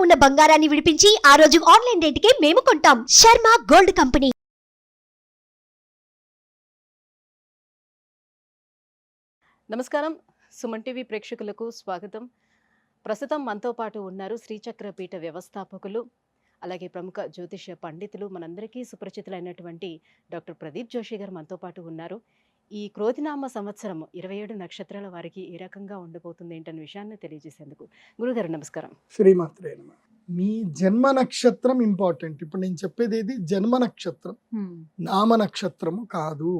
ఉన్న బంగారాన్ని విడిపించి ఆ రోజు ఆన్లైన్ రేటుకే మేము కొంటాం. Sharma gold company. నమస్కారం, సుమన్ టీవీ ప్రేక్షకులకు స్వాగతం. ప్రస్తుతం మనతో పాటు ఉన్నారు శ్రీచక్ర పీఠ వ్యవస్థాపకులు, అలాగే ప్రముఖ జ్యోతిష పండితులు, మనందరికీ సుపరిచితులైనటువంటి డాక్టర్ ప్రదీప్ జోషి గారు మనతో పాటు ఉన్నారు. ఈ క్రోధినామ సంవత్సరం 27 నక్షత్రాల వారికి ఏ రకంగా ఉండబోతుంది ఏంటనే విషయాన్ని తెలియజేసేందుకు గురుగారు నమస్కారం. శ్రీమాత్రే నమః. మీ జన్మ నక్షత్రం ఇంపార్టెంట్. ఇప్పుడు నేను చెప్పేది ఏది జన్మ నక్షత్రం, నామ నక్షత్రము కాదు.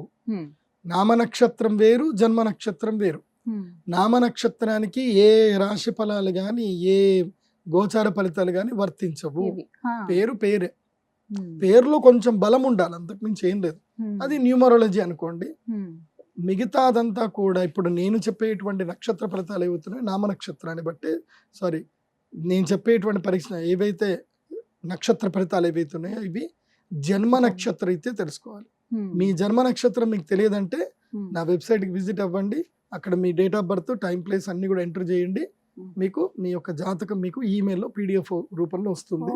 నామ నక్షత్రం వేరు, జన్మ నక్షత్రం వేరు. నామ నక్షత్రానికి ఏ రాశి ఫలాలు గాని ఏ గోచార ఫలితాలు గాని వర్తించవు. పేరు పేరే, పేరులో కొంచెం బలం ఉండాలి, అంతకు మించి ఏం లేదు. అది న్యూమరాలజీ అనుకోండి. మిగతాదంతా కూడా ఇప్పుడు నేను చెప్పేటువంటి నక్షత్ర ఫలితాలు ఏవవుతున్నాయి నామ నక్షత్రాన్ని బట్టి, సారీ నేను చెప్పేటువంటి పరీక్ష ఏవైతే నక్షత్ర ఫలితాలు ఏవైతున్నాయో ఇవి జన్మ నక్షత్రం అయితే తెలుసుకోవాలి. మీ జన్మ నక్షత్రం మీకు తెలియదంటే నా వెబ్సైట్కి విజిట్ అవ్వండి. అక్కడ మీ date of birth, time, place అన్ని కూడా ఎంటర్ చేయండి. మీకు మీ యొక్క జాతకం మీకు ఈమెయిల్లో PDF రూపంలో వస్తుంది.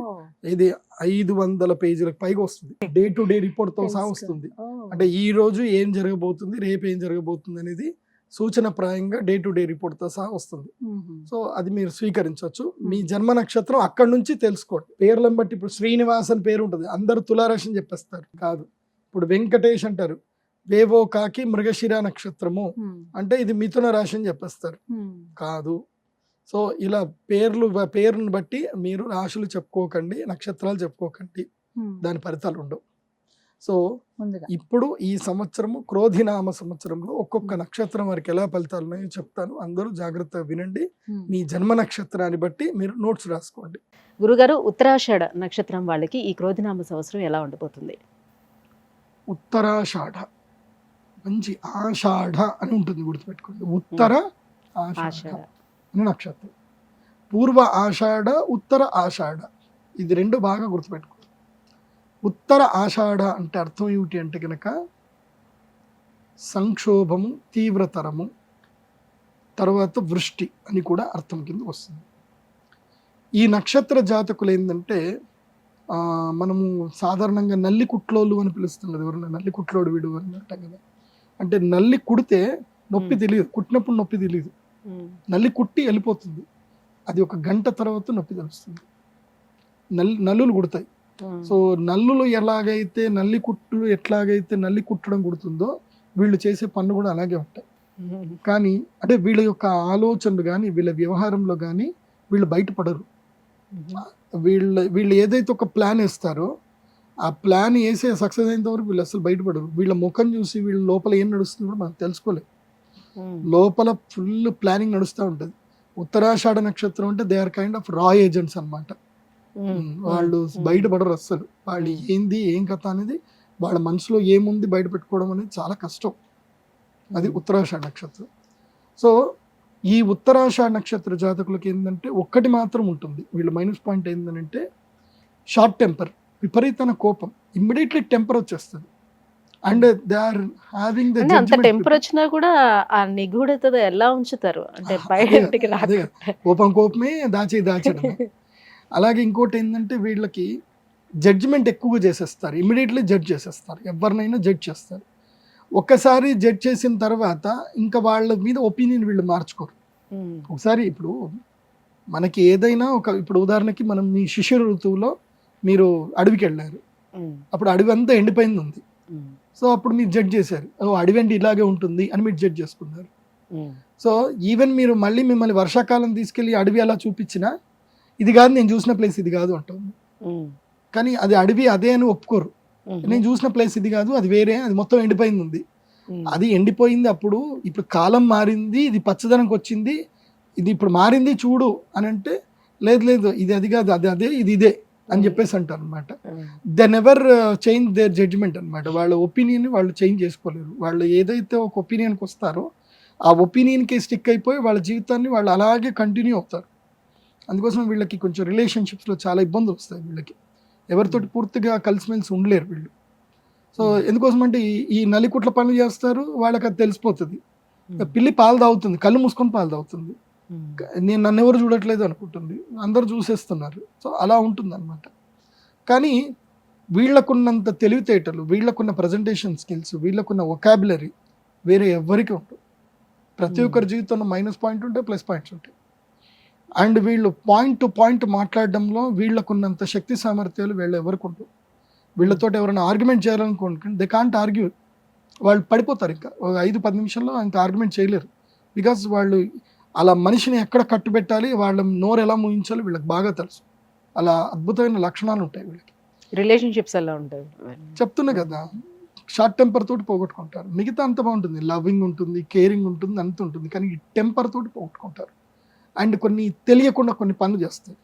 ఇది 500 పేజీలకు పైగా వస్తుంది. డే టు డే రిపోర్ట్ తో సహా వస్తుంది. అంటే ఈ రోజు ఏం జరగబోతుంది, రేపు ఏం జరగబోతుంది అనేది సూచన ప్రాయంగా డే టు డే రిపోర్ట్ తో సహా వస్తుంది. సో అది మీరు స్వీకరించవచ్చు. మీ జన్మ నక్షత్రం అక్కడ నుంచి తెలుసుకోండి. పేర్లను బట్టి ఇప్పుడు శ్రీనివాస్ అని పేరు ఉంటుంది, అందరూ తులారాశి అని చెప్పేస్తారు. కాదు. ఇప్పుడు వెంకటేష్ అంటారు, వేవో కాకి మృగశిర నక్షత్రము అంటే ఇది మిథున రాశి అని చెప్పేస్తారు. కాదు. సో ఇలా పేరును బట్టి మీరు రాశులు చెప్పుకోకండి, నక్షత్రాలు చెప్పుకోకండి, దాని ఫలితాలు ఉండవు. సో ఇప్పుడు ఈ సంవత్సరము క్రోధినామ సంవత్సరంలో ఒక్కొక్క నక్షత్రం వారికి ఎలా ఫలితాలు ఉన్నాయో చెప్తాను. అందరూ జాగ్రత్తగా వినండి. మీ జన్మ నక్షత్రాన్ని బట్టి మీరు నోట్స్ రాసుకోండి. గురుగారు, ఉత్తరాషాఢ నక్షత్రం వాళ్ళకి ఈ క్రోధినామ సంవత్సరం ఎలా ఉండబోతుంది? ఉత్తరాషాఢ, మంచి ఆషాఢ అని ఉంటుంది, గుర్తుపెట్టుకోండి. ఉత్తర ఆషాఢ అని నక్షత్రం. పూర్వ ఆషాఢ, ఉత్తర ఆషాఢ, ఇది రెండు బాగా గుర్తుపెట్టుకోండి. ఉత్తర ఆషాఢ అంటే అర్థం ఏమిటి అంటే కనుక సంక్షోభము, తీవ్రతరము, తర్వాత వృష్టి అని కూడా అర్థం కింద వస్తుంది. ఈ నక్షత్ర జాతకులు ఏంటంటే మనము సాధారణంగా నల్లి కుట్లోళ్ళు అని పిలుస్తాం కదా, ఎవరన్నా నల్లి కుట్లోడు వీడు అని అంటాం కదా. అంటే నల్లి కుడితే నొప్పి తెలియదు, కుట్టినప్పుడు నొప్పి తెలియదు. నల్లి కుట్టి వెళ్ళిపోతుంది, అది ఒక గంట తర్వాత నొప్పి తెలుస్తుంది. నల్లులు కుడతాయి. సో నల్లులు ఎలాగైతే ఎట్లాగైతే నల్లి కుట్టడం కుడుతుందో వీళ్ళు చేసే పనులు కూడా అలాగే ఉంటాయి. కానీ అంటే వీళ్ళ యొక్క ఆలోచనలు కానీ వీళ్ళ వ్యవహారంలో కానీ వీళ్ళు బయటపడరు. వీళ్ళు ఏదైతే ఒక ప్లాన్ వేస్తారో ఆ ప్లాన్ వేసే సక్సెస్ అయినంత వరకు వీళ్ళు అసలు బయటపడరు. వీళ్ళ ముఖం చూసి వీళ్ళ లోపల ఏం నడుస్తుందో కూడా మనం తెలుసుకోలేదు. లోపల ఫుల్ ప్లానింగ్ నడుస్తూ ఉంటుంది. ఉత్తరాషాఢ నక్షత్రం అంటే దే ఆర్ కైండ్ ఆఫ్ రా ఏజెంట్స్ అనమాట. వాళ్ళు బయటపడరు అస్సలు. వాళ్ళు ఏంది ఏం కథ అనేది వాళ్ళ మనసులో ఏముంది బయట పెట్టుకోవడం అనేది చాలా కష్టం. అది ఉత్తరాషాఢ నక్షత్రం. సో ఈ ఉత్తరాషాఢ నక్షత్ర జాతకులకి ఏంటంటే ఒక్కటి మాత్రం ఉంటుంది, వీళ్ళ మైనస్ పాయింట్ ఏంటంటే షార్ట్ టెంపర్, విపరీతమైన కోపం, ఇమ్మీడియట్లీ టెంపర్ వచ్చేస్తుంది. And they are having the అంత టెంపర్ వచ్చినా కూడా ఆ నిగూఢత ఎలా ఉంచుతారు అంటే బయటికి కోపమే దాచడం. అలాగే ఇంకోటి ఏంటంటే వీళ్ళకి జడ్జిమెంట్ ఎక్కువగా చేసేస్తారు, ఇమ్మీడియట్లీ జడ్జ్ చేసేస్తారు, ఎవరినైనా జడ్జ్ చేస్తారు. ఒక్కసారి జడ్జ్ చేసిన తర్వాత ఇంకా వాళ్ళ మీద ఒపీనియన్ వీళ్ళు మార్చుకోరు. ఒకసారి ఇప్పుడు మనకి ఏదైనా ఇప్పుడు ఉదాహరణకి మనం మీ శిశిర ఋతువులో మీరు అడవికి వెళ్ళారు, అప్పుడు అడవి అంతా ఎండిపోయింది ఉంది. సో అప్పుడు మీరు జడ్జ్ చేశారు, అడవి అంటే ఇలాగే ఉంటుంది అని మీరు జడ్జ్ చేసుకున్నారు. సో ఈవెన్ మీరు మిమ్మల్ని వర్షాకాలం తీసుకెళ్ళి అడవి అలా చూపించినా ఇది కాదు నేను చూసిన ప్లేస్ ఇది కాదు అంటుంది. కానీ అది అడవి అదే అని ఒప్పుకోరు. నేను చూసిన ప్లేస్ ఇది కాదు, అది వేరే, అది మొత్తం ఎండిపోయింది ఉంది, అది ఎండిపోయింది. అప్పుడు ఇప్పుడు కాలం మారింది, ఇది పచ్చదనంకి వచ్చింది, ఇది ఇప్పుడు మారింది చూడు అని అంటే లేదు ఇది అది కాదు, అదే ఇది ఇదే అని చెప్పేసి అంటారు అనమాట. They never change their judgement అనమాట. వాళ్ళ ఒపీనియన్ వాళ్ళు చేంజ్ చేసుకోలేరు. వాళ్ళు ఏదైతే ఒక ఒపీనియన్కి వస్తారో ఆ ఒపీనియన్కి స్టిక్ అయిపోయి వాళ్ళ జీవితాన్ని వాళ్ళు అలాగే కంటిన్యూ అవుతారు. అందుకోసం వీళ్ళకి కొంచెం రిలేషన్షిప్స్లో చాలా ఇబ్బందులు వస్తాయి. వీళ్ళకి ఎవరితోటి పూర్తిగా కలిసిమెలిసి ఉండలేరు వీళ్ళు. సో ఎందుకోసం అంటే ఈ నలికుట్ల పనులు చేస్తారు, వాళ్ళకి అది తెలిసిపోతుంది. పిల్లి పాలు తాగుతుంది, కళ్ళు మూసుకొని పాలు తాగుతుంది. నేను నన్ను ఎవరు చూడట్లేదు అనుకుంటుంది, అందరు చూసేస్తున్నారు. సో అలా ఉంటుంది అనమాట. కానీ వీళ్ళకున్నంత తెలివితేటలు, వీళ్ళకున్న ప్రజెంటేషన్ స్కిల్స్, వీళ్ళకున్న వొకాబులరీ వేరే ఎవ్వరికి ఉంటుంది. ప్రతి ఒక్కరి జీవితంలో మైనస్ పాయింట్ ఉంటాయి, ప్లస్ పాయింట్స్ ఉంటాయి. అండ్ వీళ్ళు పాయింట్ టు పాయింట్ మాట్లాడడంలో వీళ్ళకున్నంత శక్తి సామర్థ్యాలు వీళ్ళు ఎవరికి ఉంటుంది. వీళ్ళతో ఎవరైనా ఆర్గ్యుమెంట్ చేయాలనుకుంటే దే కాంట్ ఆర్గ్యూ, వాళ్ళు పడిపోతారు. ఇంకా 5-10 నిమిషాల్లో ఇంకా ఆర్గ్యుమెంట్ చేయలేరు. బికాస్ వాళ్ళు అలా మనిషిని ఎక్కడ కట్టుబెట్టాలి, వాళ్ళ నోరు ఎలా ముగించాలో వీళ్ళకి బాగా తెలుసు. అలా అద్భుతమైన లక్షణాలు ఉంటాయి వీళ్ళకి. రిలేషన్షిప్స్ ఎలా ఉంటాయి? చెప్తున్నా కదా, షార్ట్ టెంపర్ తోటి పోగొట్టుకుంటారు. మిగతా అంత బాగుంటుంది, లవింగ్ ఉంటుంది, కేరింగ్ ఉంటుంది, అంత ఉంటుంది. కానీ ఈ టెంపర్ తోటి పోగొట్టుకుంటారు. అండ్ కొన్ని తెలియకుండా కొన్ని పనులు చేస్తాయి.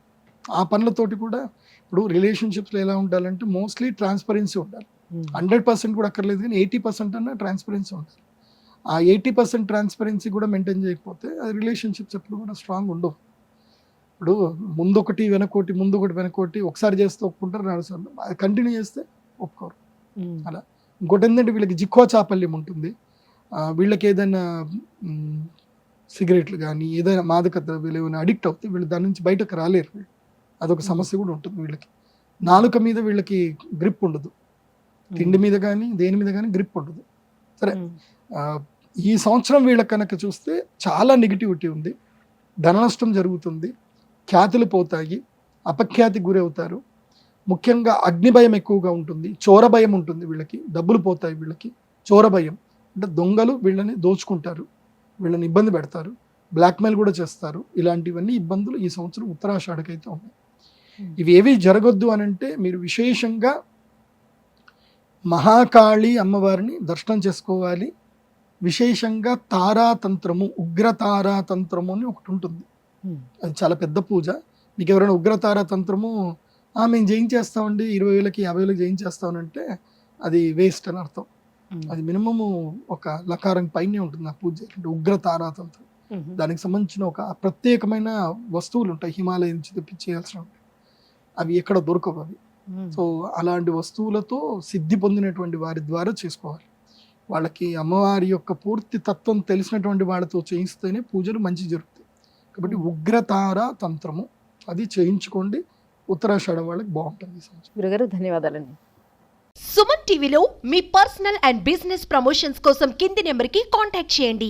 ఆ పనులతోటి కూడా ఇప్పుడు రిలేషన్షిప్స్లో ఎలా ఉండాలంటే మోస్ట్లీ ట్రాన్స్పరెన్సీ ఉండాలి. 100% కూడా అక్కర్లేదు, కానీ 80% అన్న ట్రాన్స్పరెన్సీ ఉండాలి. ఆ 80% ట్రాన్స్పరెన్సీ కూడా మెయింటైన్ చేయకపోతే ఆ రిలేషన్షిప్స్ ఎప్పుడు కూడా స్ట్రాంగ్ ఉండవు. ఇప్పుడు ముందొకటి వెనకోటి, ముందొకటి వెనకోటి, ఒకసారి చేస్తే ఒప్పుకుంటారు, 4 సార్లు అది కంటిన్యూ చేస్తే ఒప్పుకోరు. అలా ఇంకోటి ఏంటంటే వీళ్ళకి జిక్కువ చాపల్యం ఉంటుంది. వీళ్ళకి ఏదైనా సిగరెట్లు కానీ ఏదైనా మాదక ద్రవ్యాలు ఏమైనా అడిక్ట్ అవుతే వీళ్ళు దాని నుంచి బయటకు రాలేరు. వీళ్ళు అదొక సమస్య కూడా ఉంటుంది వీళ్ళకి. నాలుక మీద వీళ్ళకి గ్రిప్ ఉండదు, తిండి మీద కానీ దేని మీద కానీ గ్రిప్ ఉండదు. సరే, ఈ సంవత్సరం వీళ్ళకి కనుక చూస్తే చాలా నెగిటివిటీ ఉంది. ధన నష్టం జరుగుతుంది, ఖ్యాతులు పోతాయి, అపఖ్యాతి గురవుతారు. ముఖ్యంగా అగ్ని భయం ఎక్కువగా ఉంటుంది, చోర భయం ఉంటుంది వీళ్ళకి, డబ్బులు పోతాయి వీళ్ళకి. చోర భయం అంటే దొంగలు వీళ్ళని దోచుకుంటారు, వీళ్ళని ఇబ్బంది పెడతారు, బ్లాక్మెయిల్ కూడా చేస్తారు. ఇలాంటివన్నీ ఇబ్బందులు ఈ సంవత్సరం ఉత్తరాషాఢకైతే ఉన్నాయి. ఇవి ఏవి జరగొద్దు అని అంటే మీరు విశేషంగా మహాకాళి అమ్మవారిని దర్శనం చేసుకోవాలి. విశేషంగా తారాతంత్రము, ఉగ్ర తారాతంత్రము అని ఒకటి ఉంటుంది. అది చాలా పెద్ద పూజ. మీకు ఎవరైనా ఉగ్ర తారాతంత్రము మేము జయించేస్తామండి 20,000కి 50,000కి జయించేస్తామనంటే అది వేస్ట్ అని అర్థం. అది మినిమము ఒక లకారం పైనే ఉంటుంది ఆ పూజ. అంటే ఉగ్ర తారాతంత్రం, దానికి సంబంధించిన ఒక ప్రత్యేకమైన వస్తువులు ఉంటాయి, హిమాలయం నుంచి తెప్పించేయాల్సిన ఉంటాయి. అవి ఎక్కడ దొరకవు అవి. సో అలాంటి వస్తువులతో సిద్ధి పొందినటువంటి వారి ద్వారా చేసుకోవాలి. వాళ్ళకి అమ్మవారి యొక్క పూర్తి తత్వం తెలిసినటువంటి వాళ్ళతో చేయిస్తేనే పూజలు మంచి జరుగుతాయి. కాబట్టి ఉగ్రతార తంత్రము అది చేయించుకోండి, ఉత్తరాషాఢ వాళ్ళకి బాగుంటుంది. గురుగారు ధన్యవాదాలండి. సుమన్ టీవీలో మీ పర్సనల్ అండ్ బిజినెస్ ప్రమోషన్స్ కోసం కింది నెంబర్కి కాంటాక్ట్ చేయండి.